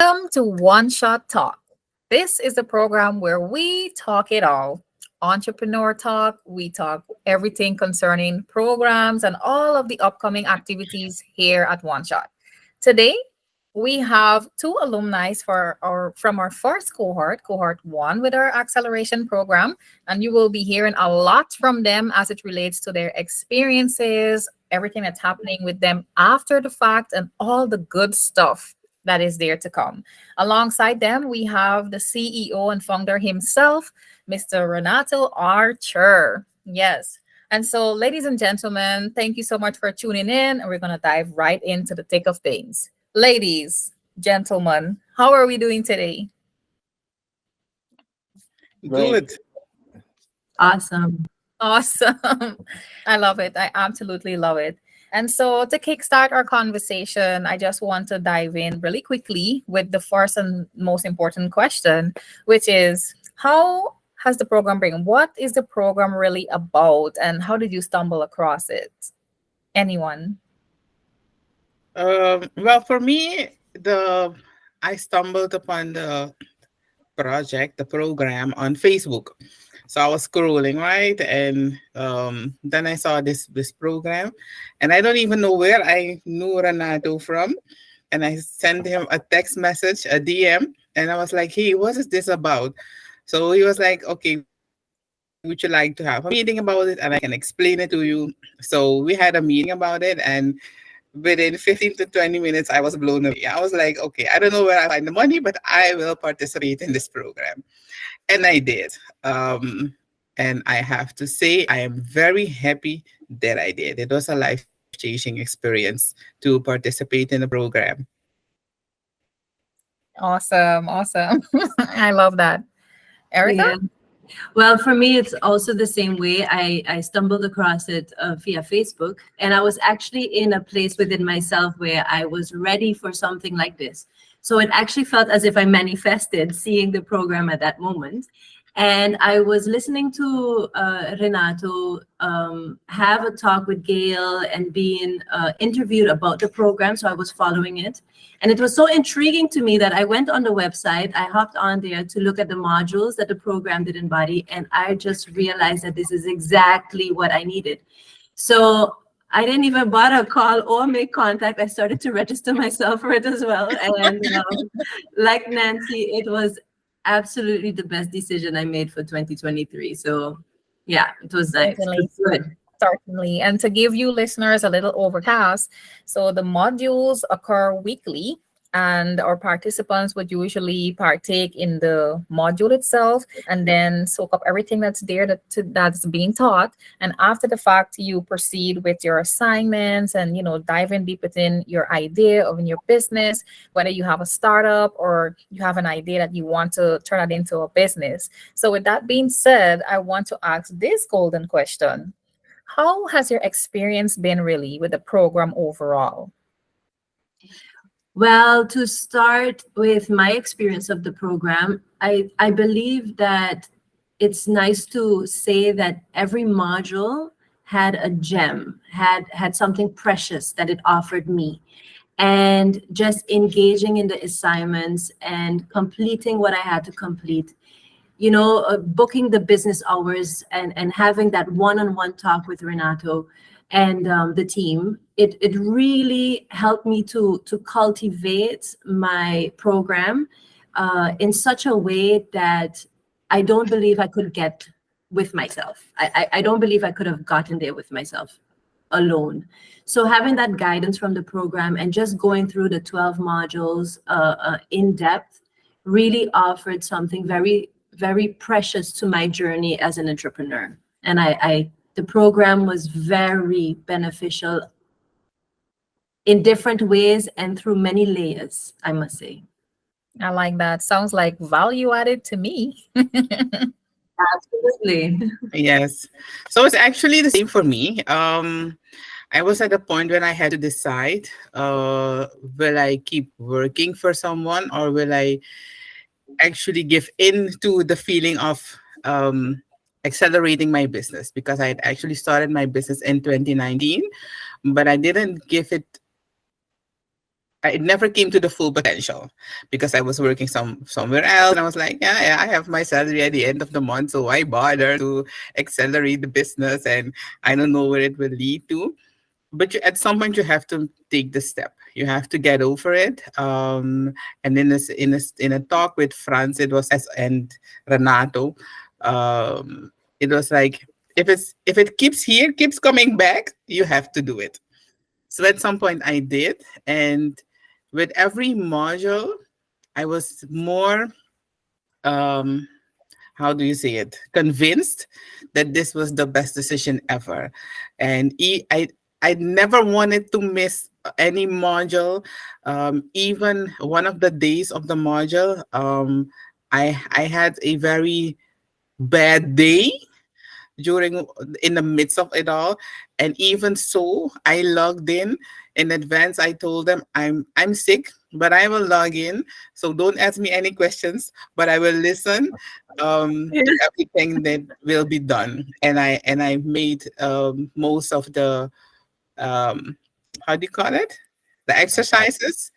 Welcome to One Shot Talk. This is the program where we talk it all. Entrepreneur talk, we talk everything concerning programs and all of the upcoming activities here at One Shot. Today, we have two alumni from our first cohort, cohort 1 with our acceleration program, and you will be hearing a lot from them as it relates to their experiences, everything that's happening with them after the fact and all the good stuff that is there to come. Alongside them, we have the CEO and founder himself, Mr. Renato Archer. Yes. And so, ladies and gentlemen, thank you so much for tuning in. And we're going to dive right into the thick of things. Ladies, gentlemen, how are we doing today? Good. Awesome. Awesome. I love it. I absolutely love it. And so, to kickstart our conversation, I just want to dive in really quickly with the first and most important question, which is how has the program been? What is the program really about, and how did you stumble across it? Anyone? Well, for me, the I stumbled upon the project, the program on Facebook. So I was scrolling, right, and then I saw this program, and I don't even know where I knew Renato from, and I sent him a text message, a DM, and I was like, "Hey, what is this about?" So he was like, "Okay, would you like to have a meeting about it, and I can explain it to you?" So we had a meeting about it, and within 15 to 20 minutes, I was blown away. I was like, okay, I don't know where I find the money, but I will participate in this program. And I did. And I have to say, I am very happy that I did. It was a life changing life-changing experience to participate in the program. Awesome. Awesome. I love that. Erica? Yeah. Well, for me, it's also the same way. I stumbled across it via Facebook, and I was actually in a place within myself where I was ready for something like this. So it actually felt as if I manifested seeing the program at that moment. And I was listening to Renato have a talk with Gail and being interviewed about the program. So I was following it. And it was so intriguing to me that I went on the website, I hopped on there to look at the modules that the program did embody, and I just realized that this is exactly what I needed. So I didn't even bother call or make contact. I started to register myself for it as well. And like Nancy, it was absolutely the best decision I made for 2023. So yeah, it was nice. It Certainly. was good. Certainly. And to give you listeners a little overcast, so the modules occur weekly, and our participants would usually partake in the module itself and then soak up everything that's there that's being taught. And after the fact, you proceed with your assignments and, dive in deep within your idea of in your business, whether you have a startup or you have an idea that you want to turn it into a business. So with that being said, I want to ask this golden question. How has your experience been really with the program overall? Well, to start with my experience of the program, I believe that it's nice to say that every module had a gem, had something precious that it offered me. And just engaging in the assignments and completing what I had to complete, booking the business hours and having that one-on-one talk with Renato and the team, it really helped me to cultivate my program in such a way that I don't believe I could get with myself. I don't believe I could have gotten there with myself alone. So having that guidance from the program and just going through the 12 modules in depth really offered something very, very precious to my journey as an entrepreneur. And the program was very beneficial in different ways and through many layers, I must say. I like that. Sounds like value added to me. Absolutely. Yes. So it's actually the same for me. I was at a point when I had to decide, will I keep working for someone or will I actually give in to the feeling of accelerating my business, because I had actually started my business in 2019, but I didn't give it. It never came to the full potential because I was working somewhere else, and I was like, yeah, I have my salary at the end of the month, so why bother to accelerate the business? And I don't know where it will lead to. But at some point, you have to take the step. You have to get over it. And in a talk with Franz, it was and Renato, it was like, if it keeps coming back, you have to do it. So at some point, I did, and with every module, I was more how do you say it, convinced that this was the best decision ever. And I never wanted to miss any module. Even one of the days of the module, I had a very bad day during in the midst of it all, and even so I logged in advance. I told them I'm sick, but I will log in, so don't ask me any questions, but I will listen to everything that will be done. And I made most of the how do you call it, the exercises.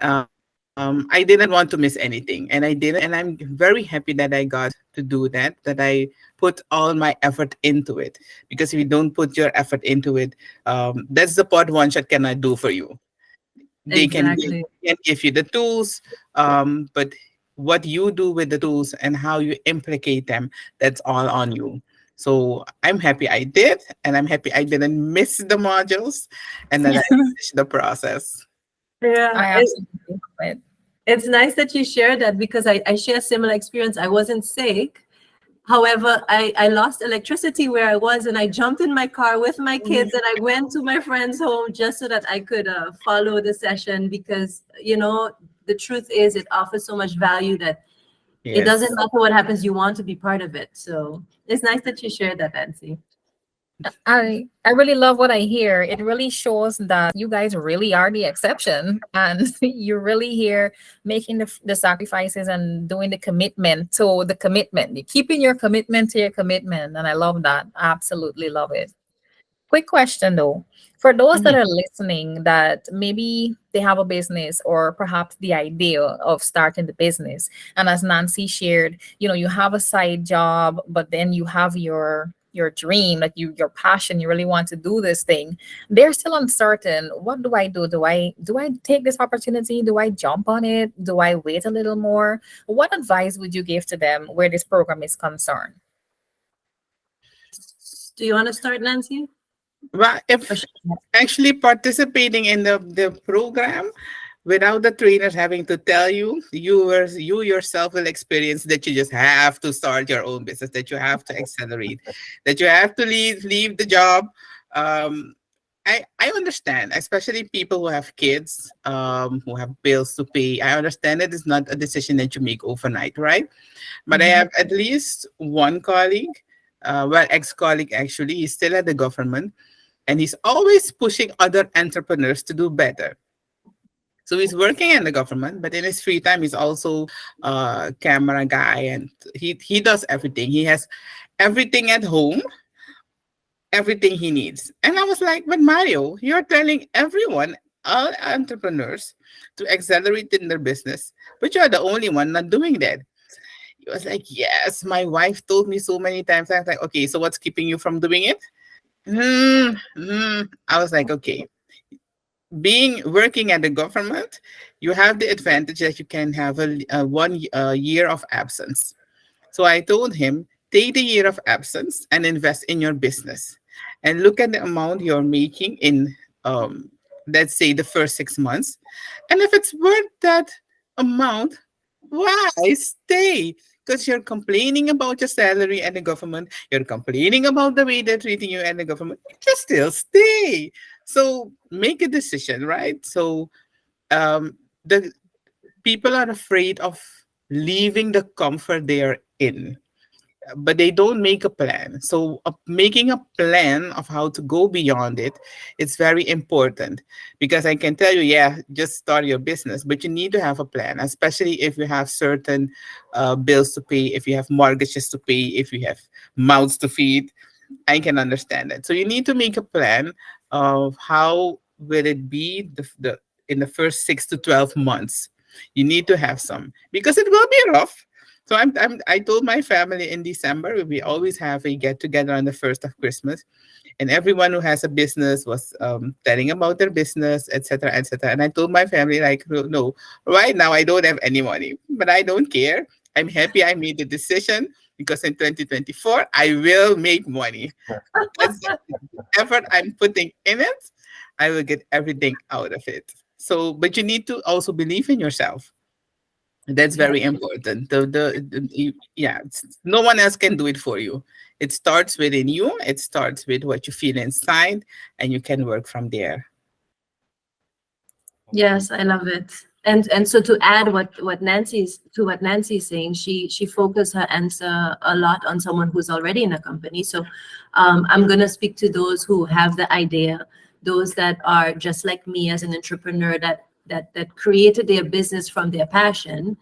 I didn't want to miss anything, and I didn't. And I'm very happy that I got to do that. That I put all my effort into it. Because if you don't put your effort into it, that's the part one shot cannot do for you. Exactly. Can give you the tools, but what you do with the tools and how you implicate them, that's all on you. So I'm happy I did, and I'm happy I didn't miss the modules, and that I finished the process. Yeah, I absolutely love it. it's nice that you share that because I share a similar experience. I wasn't sick. However, I lost electricity where I was, and I jumped in my car with my kids and I went to my friend's home just so that I could follow the session, because, the truth is it offers so much value that it doesn't Yes. matter what happens, you want to be part of it. So it's nice that you shared that, Nancy. I really love what I hear. It really shows that you guys really are the exception, and you're really here making the sacrifices and doing the commitment to the commitment. You're keeping your commitment to your commitment, and I love that. I absolutely love it. Quick question though, for those that Mhm. are listening that maybe they have a business or perhaps the idea of starting the business. And as Nancy shared, you have a side job, but then you have your dream, like your passion, you really want to do this thing. They're still uncertain. What do I do? Do I take this opportunity? Do I jump on it? Do I wait a little more? What advice would you give to them where this program is concerned? Do you want to start, Nancy? Well, Or if should I? actually participating in the program without the trainers having to tell you, you yourself will experience that you just have to start your own business, that you have to accelerate, that you have to leave the job. Um, I understand, especially people who have kids, who have bills to pay. I understand it is not a decision that you make overnight, right? But I Mhm. have at least one colleague, well, ex-colleague actually, he's still at the government, and he's always pushing other entrepreneurs to do better. So he's working in the government, but in his free time, he's also a camera guy, and he does everything. He has everything at home, everything he needs. And I was like, but Mario, you're telling everyone, all entrepreneurs, to accelerate in their business, but you're the only one not doing that. He was like, yes, my wife told me so many times. I was like, okay, so what's keeping you from doing it? I was like, okay, being working at the government, you have the advantage that you can have a one year of absence. So I told him, take the year of absence and invest in your business, and look at the amount you're making in, let's say, the first 6 months. And if it's worth that amount, why stay? Because you're complaining about your salary and the government, you're complaining about the way they're treating you and the government, just still stay. So make a decision, right? So the people are afraid of leaving the comfort they're in, but they don't make a plan. So making a plan of how to go beyond it, it's very important, because I can tell you, yeah, just start your business, but you need to have a plan, especially if you have certain bills to pay, if you have mortgages to pay, if you have mouths to feed. I can understand that. So you need to make a plan of how will it be the in the first 6 to 12 months. You need to have some, because it will be rough. So I told my family in December, we always have a get together on the first of Christmas, and everyone who has a business was telling about their business, etc., etc. And I told my family, like, no, right now I don't have any money, but I don't care. I'm happy I made the decision, because in 2024 I will make money. Because the effort I'm putting in it, I will get everything out of it. So, but you need to also believe in yourself. That's Yeah. very important. Yeah, no one else can do it for you. It starts within you. It starts with what you feel inside, and you can work from there. Yes, I love it. And so to add what Nancy's saying, she focused her answer a lot on someone who's already in a company. So I'm gonna speak to those who have the idea, those that are just like me as an entrepreneur that created their business from their passion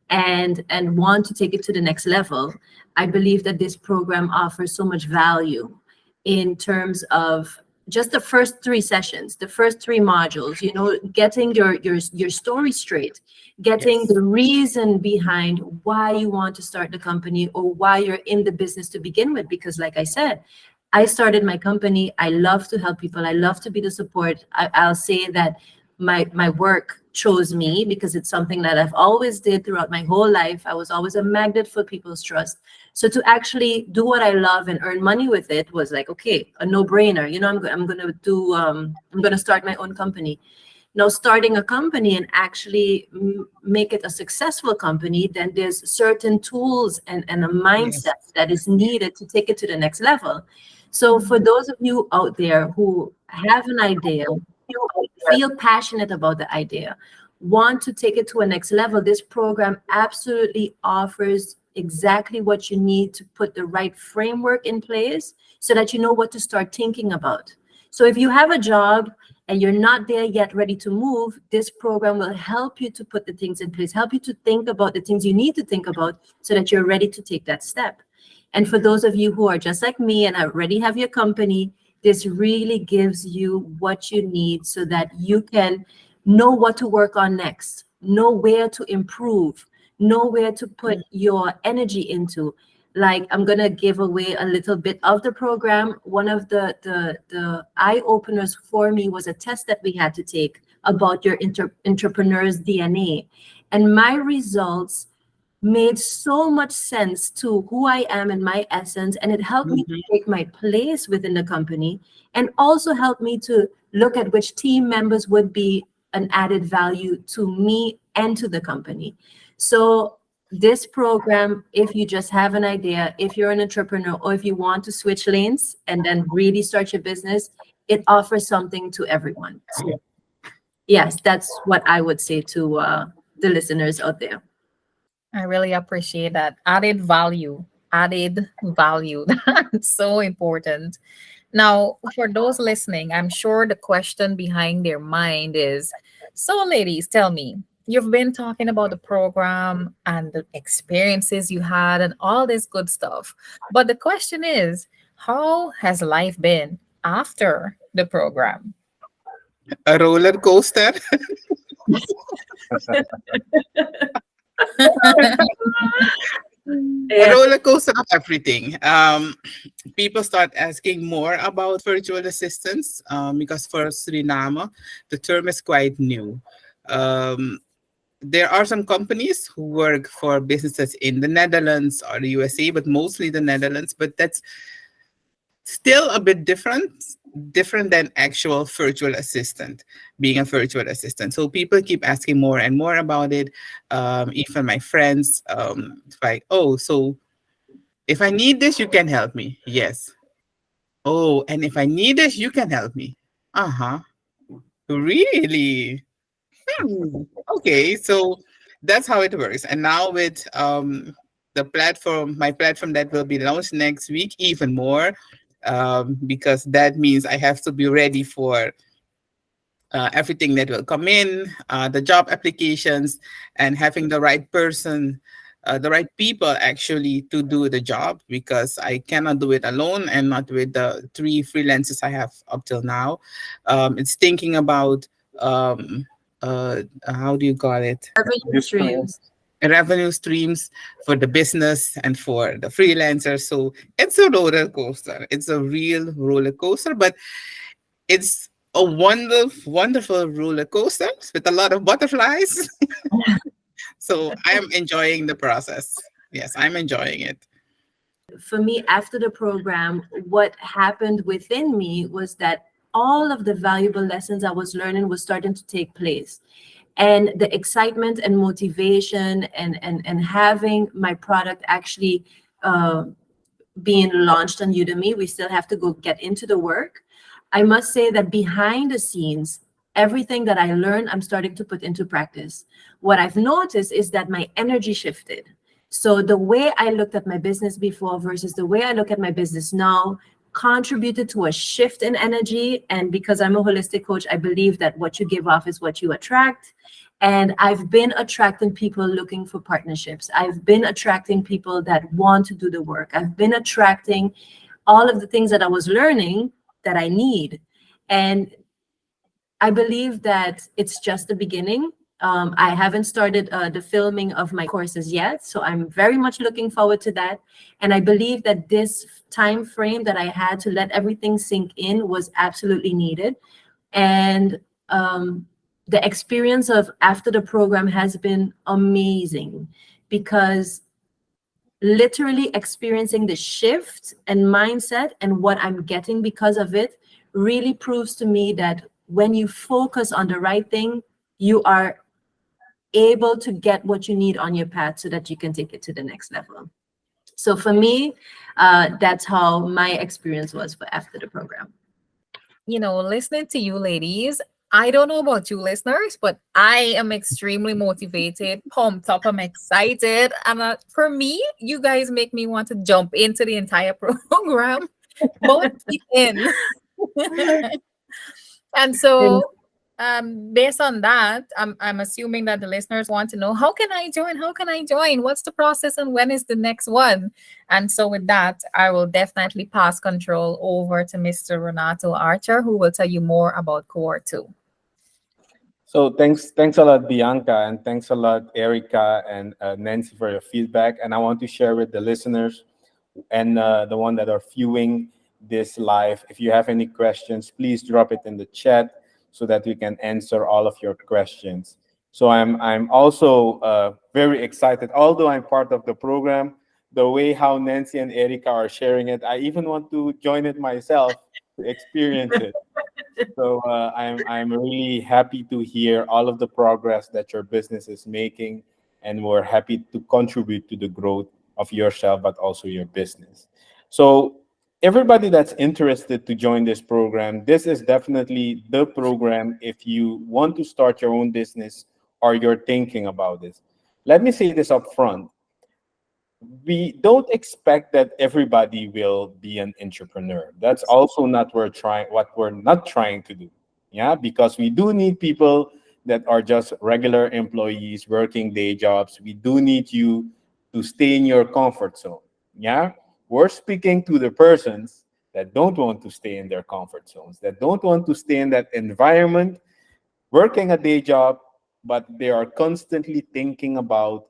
and want to take it to the next level. I believe that this program offers so much value in terms of just the first three sessions, the first three modules, getting your story straight, getting Yes. the reason behind why you want to start the company or why you're in the business to begin with. Because like I said, I started my company. I love to help people. I love to be the support. I'll say that my work chose me because it's something that I've always did throughout my whole life. I was always a magnet for people's trust. So to actually do what I love and earn money with it was like, okay, a no-brainer. I'm going to start my own company. Now, starting a company and actually make it a successful company, then there's certain tools and a Yes. mindset that is needed to take it to the next level. So for those of you out there who have an idea, feel passionate about the idea, want to take it to a next level, this program absolutely offers exactly what you need to put the right framework in place so that you know what to start thinking about. So if you have a job and you're not there yet ready to move, this program will help you to put the things in place, help you to think about the things you need to think about so that you're ready to take that step. And for those of you who are just like me and already have your company, this really gives you what you need so that you can know what to work on next, know where to improve, know where to put your energy into. Like, I'm gonna give away a little bit of the program. One of the eye openers for me was a test that we had to take about your entrepreneur's DNA, and my results made so much sense to who I am and my essence, and it helped me to take my place within the company, and also helped me to look at which team members would be an added value to me and to the company. So this program, if you just have an idea, if you're an entrepreneur, or if you want to switch lanes and then really start your business, it offers something to everyone. So yes, that's what I would say to the listeners out there. I really appreciate that. Added value. Added value. That's so important. Now, for those listening, I'm sure the question behind their mind is, so ladies, tell me, you've been talking about the program and the experiences you had and all this good stuff. But the question is, how has life been after the program? A roller coaster. A Yeah. roller coaster of everything. People start asking more about virtual assistants because for Suriname, the term is quite new. Um, there are some companies who work for businesses in the Netherlands or the USA, but mostly the Netherlands. But that's still a bit different than actual virtual assistant, being a virtual assistant. So people keep asking more and more about it. Even my friends, like, oh, so if I need this, you can help me. Yes. Oh, and if I need this, you can help me. Uh-huh. Really? Hmm. Okay, so that's how it works. And now with the platform, my platform that will be launched next week, even more, because that means I have to be ready for everything that will come in, the job applications, and having the right person, the right people actually to do the job, because I cannot do it alone and not with the three freelancers I have up till now. It's thinking about how do you call it? Revenue streams. Revenue streams for the business and for the freelancer. So it's a roller coaster. It's a real roller coaster, but it's a wonderful roller coaster with a lot of butterflies. So I'm enjoying the process. Yes, I'm enjoying it. For me, after the program, what happened within me was that all of the valuable lessons I was learning was starting to take place. And the excitement and motivation and having my product actually being launched on Udemy, we still have to go get into the work. I must say that behind the scenes, everything that I learned, I'm starting to put into practice. What I've noticed is that my energy shifted. So the way I looked at my business before versus the way I look at my business now contributed to a shift in energy. And because I'm a holistic coach, I believe that what you give off is what you attract. And I've been attracting people looking for partnerships. I've been attracting people that want to do the work. I've been attracting all of the things that I was learning that I need. And I believe that it's just the beginning. I haven't started the filming of my courses yet, so I'm very much looking forward to that. And I believe that this time frame that I had to let everything sink in was absolutely needed. And the experience of after the program has been amazing, because literally experiencing the shift and mindset and what I'm getting because of it really proves to me that when you focus on the right thing, you are able to get what you need on your path so that you can take it to the next level. So for me, that's how my experience was for after the program. Listening to you ladies, I don't know about you listeners, but I am extremely motivated, pumped up, I'm excited. And for me, you guys make me want to jump into the entire program, both in. And so, based on that, I'm assuming that the listeners want to know, how can I join? How can I join? What's the process and when is the next one? And so with that, I will definitely pass control over to Mr. Renato Archer, who will tell you more about Cohort 2. So thanks a lot, Bianca, and thanks a lot, Erika and Nancy, for your feedback. And I want to share with the listeners and the one that are viewing this live. If you have any questions, please drop it in the chat so that we can answer all of your questions. So I'm also very excited. Although I'm part of the program, the way how Nancy and Erika are sharing it, I even want to join it myself to experience it. So I'm really happy to hear all of the progress that your business is making, and we're happy to contribute to the growth of yourself, but also your business. So everybody that's interested to join this program, this is definitely the program if you want to start your own business or you're thinking about this. Let me say this up front. We don't expect that everybody will be an entrepreneur. That's also not what we're not trying to do. Yeah, because we do need people that are just regular employees working day jobs. We do need you to stay in your comfort zone. Yeah, we're speaking to the persons that don't want to stay in their comfort zones, that don't want to stay in that environment working a day job, but they are constantly thinking about,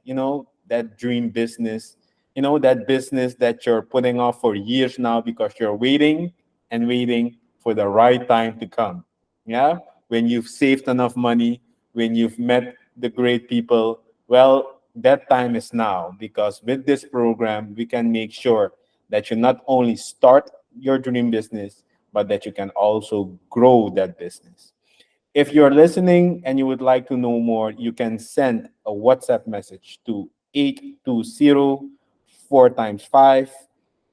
that dream business, that business that you're putting off for years now because you're waiting and waiting for the right time to come. Yeah. When you've saved enough money, when you've met the great people, well, that time is now, because with this program, we can make sure that you not only start your dream business, but that you can also grow that business. If you're listening and you would like to know more, you can send a WhatsApp message to 820 4 times 5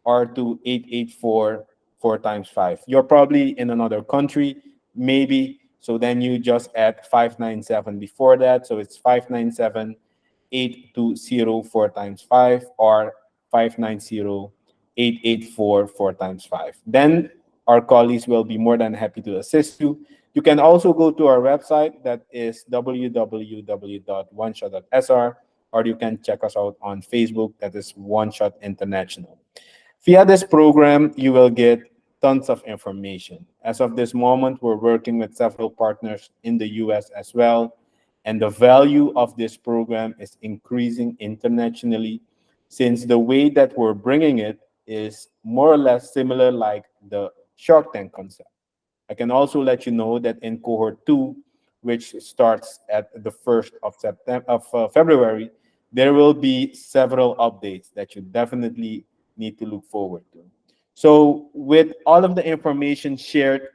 or to 884 4 times 5. You're probably in another country, maybe. So then you just add 597 before that. So it's 597 820 4 times 5 or 590 884 4 times 5. Then our colleagues will be more than happy to assist you. You can also go to our website, that is www.oneshot.sr, or you can check us out on Facebook, that is OneShot International. Via this program, you will get tons of information. As of this moment, we're working with several partners in the US as well, and the value of this program is increasing internationally, since the way that we're bringing it is more or less similar like the Shark Tank concept. I can also let you know that in Cohort 2, which starts at the 1st of February, there will be several updates that you definitely need to look forward to. So with all of the information shared,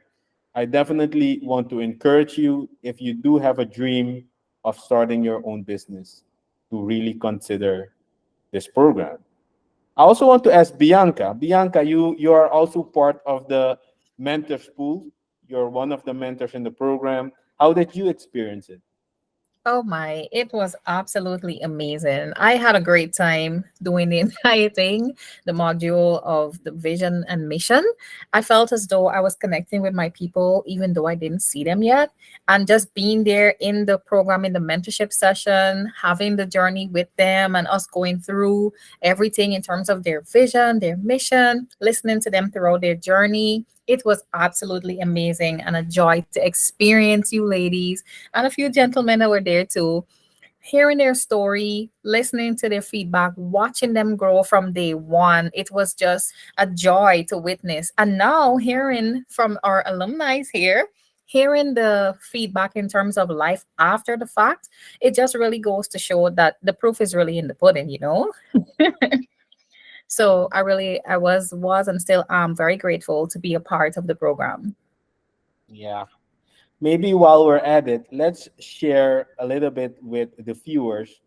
I definitely want to encourage you, if you do have a dream of starting your own business, to really consider this program. I also want to ask Bianca. Bianca, you are also part of the mentors pool. You're one of the mentors in the program. How did you experience it? Oh my, it was absolutely amazing. I had a great time doing the entire thing, the module of the vision and mission. I felt as though I was connecting with my people, even though I didn't see them yet. And just being there in the program, in the mentorship session, having the journey with them and us going through everything in terms of their vision, their mission, listening to them throughout their journey. It was absolutely amazing and a joy to experience you ladies and a few gentlemen that were there too, hearing their story, listening to their feedback, watching them grow from day one. It was just a joy to witness. And now hearing from our alumni here, hearing the feedback in terms of life after the fact, it just really goes to show that the proof is really in the pudding. So I was and still am very grateful to be a part of the program. Yeah. maybe while we're at it, let's share a little bit with the viewers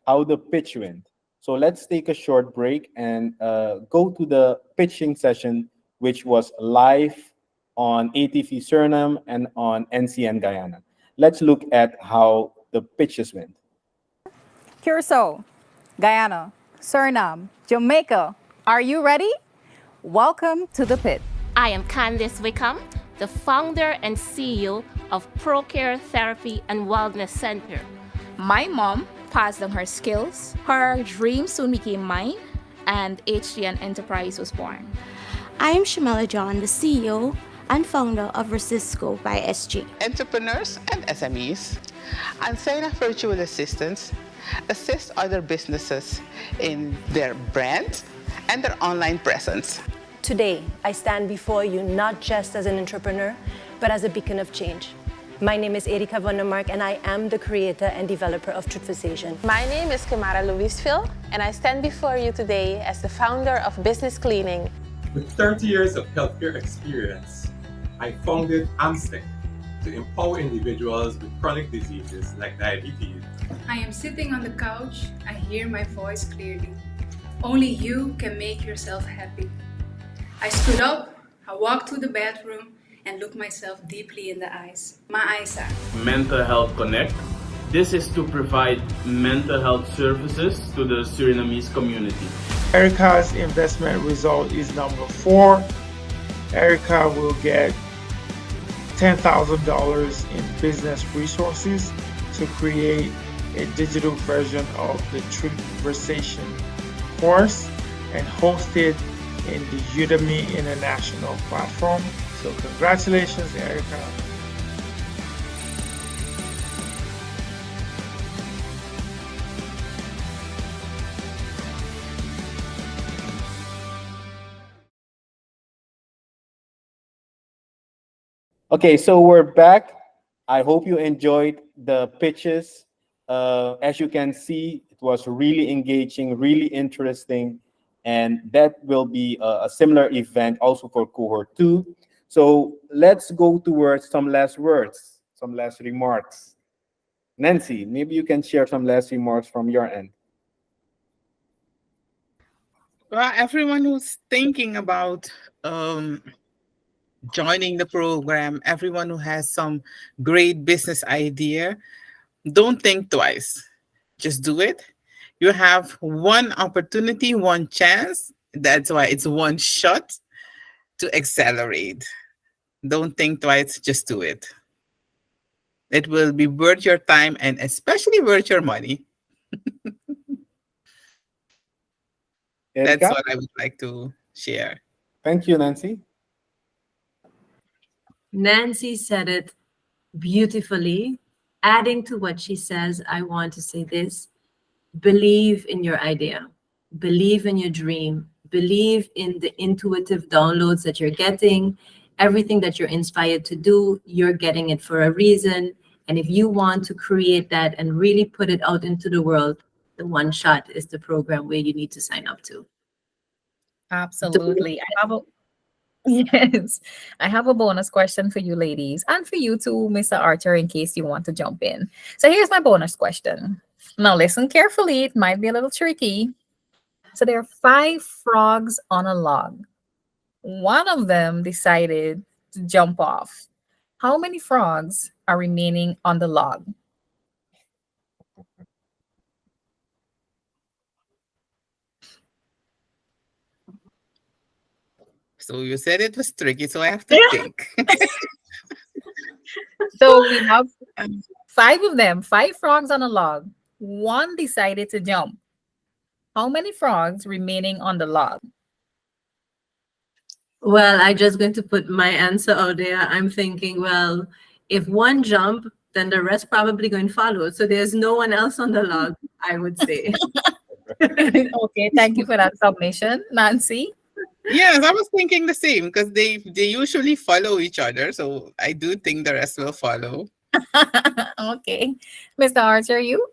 how the pitch went. So let's take a short break and go to the pitching session, which was live on ATV Suriname and on NCN Guyana. Let's look at how the pitches went. Curacao, Guyana, Suriname, Jamaica. Are you ready? Welcome to the pit. I am Candice Wickham, the founder and CEO of ProCare Therapy and Wellness Center. My mom passed on her skills, her dream soon became mine, and HGN Enterprise was born. I am Shamela John, the CEO and founder of Resisco by SG. Entrepreneurs and SMEs and sign up virtual assistants assist other businesses in their brand and their online presence. Today, I stand before you not just as an entrepreneur, but as a beacon of change. My name is Erika Mark, and I am the creator and developer of Truthversation. My name is Kamara Louiseville, and I stand before you today as the founder of Business Cleaning. With 30 years of healthcare experience, I founded Amstec to empower individuals with chronic diseases like diabetes. I am sitting on the couch, I hear my voice clearly. Only you can make yourself happy. I stood up, I walked to the bathroom and looked myself deeply in the eyes. My eyes are Mental Health Connect. This is to provide mental health services to the Surinamese community. Erika's investment result is number 4. Erika will get $10,000 in business resources to create a digital version of the Truthversation course and host it in the Udemy International platform. So congratulations, Erika. Okay, so we're back. I hope you enjoyed the pitches. As you can see, it was really engaging, really interesting, and that will be a similar event also for Cohort 2. So let's go towards some last words, some last remarks. Nancy, maybe you can share some last remarks from your end. Well, everyone who's thinking about joining the program, everyone who has some great business idea, don't think twice. Just do it. You have one opportunity, one chance. That's why it's one shot to accelerate. Don't think twice, just do it. It will be worth your time and especially worth your money. That's Erika? what I would like to share. Thank you, Nancy. Nancy said it beautifully. Adding to what she says, I want to say this. Believe in your idea. Believe in your dream. Believe in the intuitive downloads that you're getting. Everything that you're inspired to do, you're getting it for a reason. And if you want to create that and really put it out into the world, the OneShot is the program where you need to sign up to. Absolutely. Yes, I have a bonus question for you ladies and for you too, Mr. Archer, in case you want to jump in. So here's my bonus question. Now listen carefully, it might be a little tricky. So there are 5 frogs on a log. One of them decided to jump off. How many frogs are remaining on the log? So you said it was tricky, so I have to think. So we have 5 of them, 5 frogs on a log. One decided to jump. How many frogs remaining on the log? Well, I'm just going to put my answer out there. I'm thinking, well, if one jump, then the rest probably going to follow. So there's no one else on the log, I would say. Okay, thank you for that submission, Nancy. Yes, I was thinking the same because they usually follow each other. So I do think the rest will follow. Okay. Mr. Archer, you?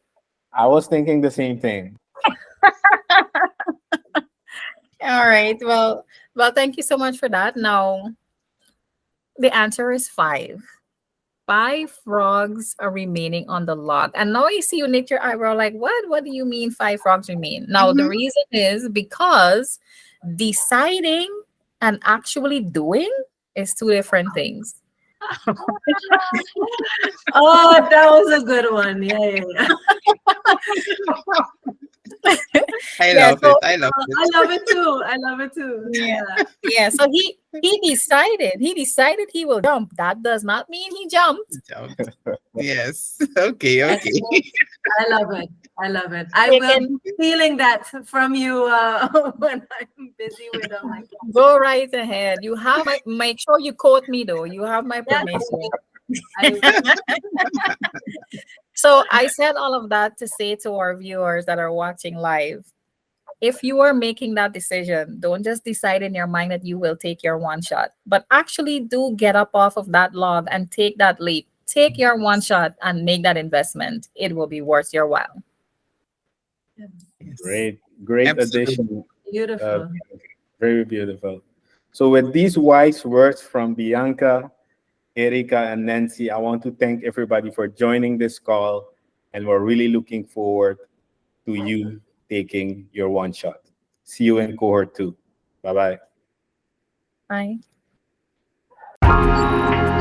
I was thinking the same thing. All right. Well, thank you so much for that. Now, the answer is 5. 5 frogs are remaining on the log. And now I see you knit your eyebrow like, what? What do you mean 5 frogs remain? Now, the reason is because deciding and actually doing is 2 different things. Oh, that was a good one. Yeah, yeah, yeah. I Yeah, love so it. I love it. I love it too. I love it too. yeah, Yeah. yeah. So he decided he will jump. That does not mean he jumped. Yes. Okay. Okay. I love it. I love it. I They will can be feeling that from you when I'm busy with my go right ahead. You have my, make sure you quote me though. You have my Yes, permission. I will. So I said all of that to say to our viewers that are watching live, if you are making that decision, don't just decide in your mind that you will take your one shot, but actually do get up off of that log and take that leap. Take your one shot and make that investment. It will be worth your while. Great, great Absolutely. addition. Beautiful. Very beautiful. So with these wise words from Bianca, Erika, and Nancy, I want to thank everybody for joining this call, and we're really looking forward to you taking your one shot. See you in cohort 2. Bye-bye. Bye.